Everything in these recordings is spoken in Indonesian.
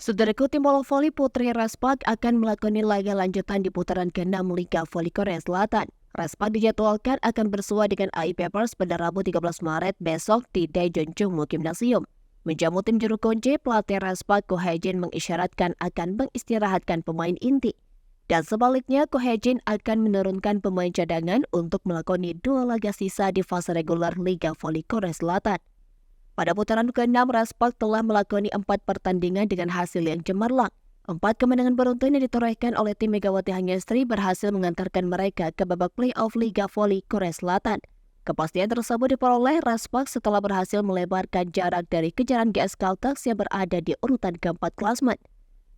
Saudaraku, tim bola voli putri Raspak akan melakoni laga lanjutan di putaran ke-6 Liga Voli Korea Selatan. Raspak dijadwalkan akan bersua dengan AI Peppers pada Rabu 13 Maret besok di Daejeonjung Gymnasium. Menjamu tim juru kunci, pelatih Raspak Ko Hae-jin mengisyaratkan akan mengistirahatkan pemain inti. Dan sebaliknya, Ko Hae-jin akan menurunkan pemain cadangan untuk melakoni 2 laga sisa di fase reguler Liga Voli Korea Selatan. Pada putaran ke-6, Raspak telah melakoni 4 pertandingan dengan hasil yang cemerlang. 4 kemenangan beruntun yang ditorehkan oleh tim Megawati Hangestri berhasil mengantarkan mereka ke babak play-off Liga Voli Korea Selatan. Kepastian tersebut diperoleh Raspak setelah berhasil melebarkan jarak dari kejaran GS Caltex yang berada di urutan keempat klasmen.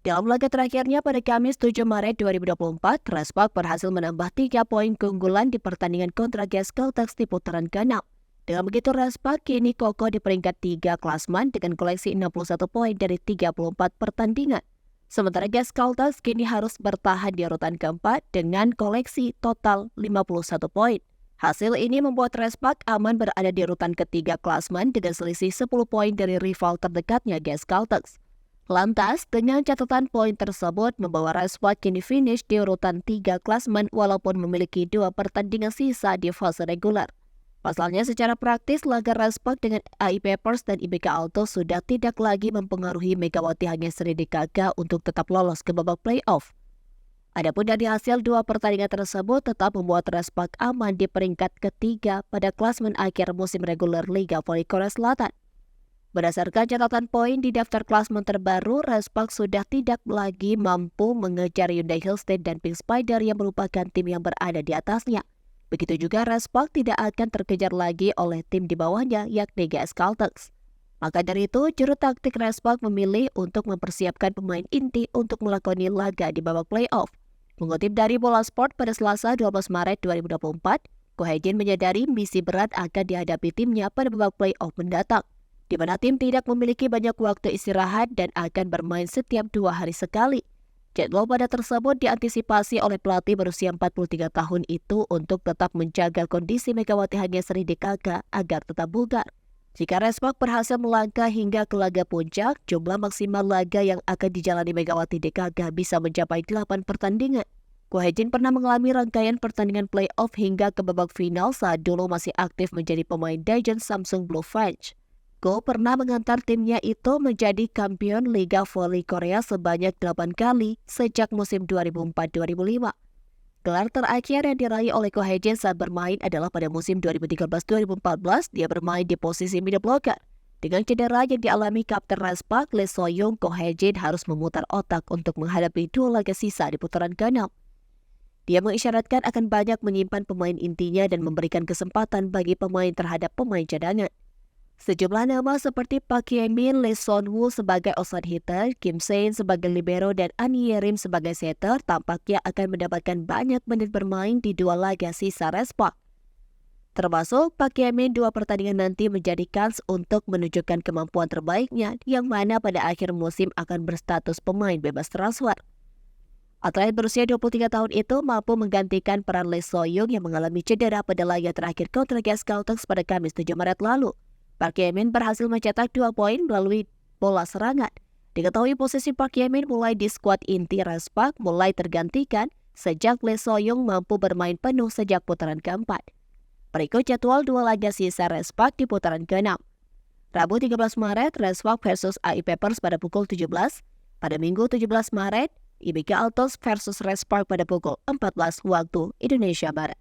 Dalam laga terakhirnya pada Kamis 7 Maret 2024, Raspak berhasil menambah 3 poin keunggulan di pertandingan kontra GS Caltex di putaran ke-6. Dengan begitu, Raspak kini kokoh di peringkat 3 klasmen dengan koleksi 61 poin dari 34 pertandingan. Sementara GS Caltex kini harus bertahan di urutan keempat dengan koleksi total 51 poin. Hasil ini membuat Raspak aman berada di urutan ketiga klasmen dengan selisih 10 poin dari rival terdekatnya GS Caltex. Lantas, dengan catatan poin tersebut membawa Raspak kini finish di urutan 3 klasmen walaupun memiliki 2 pertandingan sisa di fase reguler. Pasalnya, secara praktis, laga Raspak dengan AI Peppers dan IBK Alto sudah tidak lagi mempengaruhi Megawati Hangestri DKK untuk tetap lolos ke babak play-off. Adapun dari hasil 2 pertandingan tersebut tetap membuat Raspak aman di peringkat ketiga pada klasmen akhir musim reguler Liga Voli Korea Selatan. Berdasarkan catatan poin di daftar klasmen terbaru, Raspak sudah tidak lagi mampu mengejar Hyundai Hillstead dan Pink Spider yang merupakan tim yang berada di atasnya. Begitu juga Raspak tidak akan terkejar lagi oleh tim di bawahnya yakni GS Caltex. Maka dari itu, juru taktik Raspak memilih untuk mempersiapkan pemain inti untuk melakoni laga di babak play-off. Mengutip dari Bola Sport pada Selasa 12 Maret 2024, Ko Hae-jin menyadari misi berat akan dihadapi timnya pada babak play-off mendatang, di mana tim tidak memiliki banyak waktu istirahat dan akan bermain setiap 2 hari sekali. Jadwal pada tersebut diantisipasi oleh pelatih berusia 43 tahun itu untuk tetap menjaga kondisi Megawati Hangestri DKK agar tetap bugar. Jika Raspak berhasil melangkah hingga ke laga puncak, jumlah maksimal laga yang akan dijalani Megawati DKK bisa mencapai 8 pertandingan. Ko Hae-jin pernah mengalami rangkaian pertandingan play-off hingga ke babak final saat dulu masih aktif menjadi pemain Daejeon Samsung Blue French. Ko pernah mengantar timnya itu menjadi kampion Liga Voli Korea sebanyak 8 kali sejak musim 2004-2005. Gelar terakhir yang diraih oleh Ko Hae-jin saat bermain adalah pada musim 2013-2014, dia bermain di posisi middle blocker. Dengan cedera yang dialami Kapten Raspak, Lee So-young, Ko Hae-jin harus memutar otak untuk menghadapi 2 laga sisa di putaran ke-6. Dia mengisyaratkan akan banyak menyimpan pemain intinya dan memberikan kesempatan bagi pemain terhadap pemain cadangan. Sejumlah nama seperti Park Hye-min, Lee Son-woo sebagai outside hitter, Kim Se-in sebagai libero, dan An Ye-rim sebagai setter tampaknya akan mendapatkan banyak menit bermain di 2 laga sisa Raspak. Termasuk Park Hye-min 2 pertandingan nanti menjadi kans untuk menunjukkan kemampuan terbaiknya yang mana pada akhir musim akan berstatus pemain bebas transfer. Atlet berusia 23 tahun itu mampu menggantikan peran Lee So-young yang mengalami cedera pada laga terakhir kontra GS Caltex pada Kamis 7 Maret lalu. Park Hye-min berhasil mencetak 2 poin melalui bola serangan. Diketahui posisi Park Hye-min mulai di skuad inti Raspak mulai tergantikan sejak Lee So-young mampu bermain penuh sejak putaran keempat. Berikut jadwal 2 laga sisa Raspak di putaran ke-6. Rabu 13 Maret, Raspak versus AI Peppers pada pukul 17. Pada Minggu 17 Maret, IBK Altos versus Raspak pada pukul 14 waktu Indonesia Barat.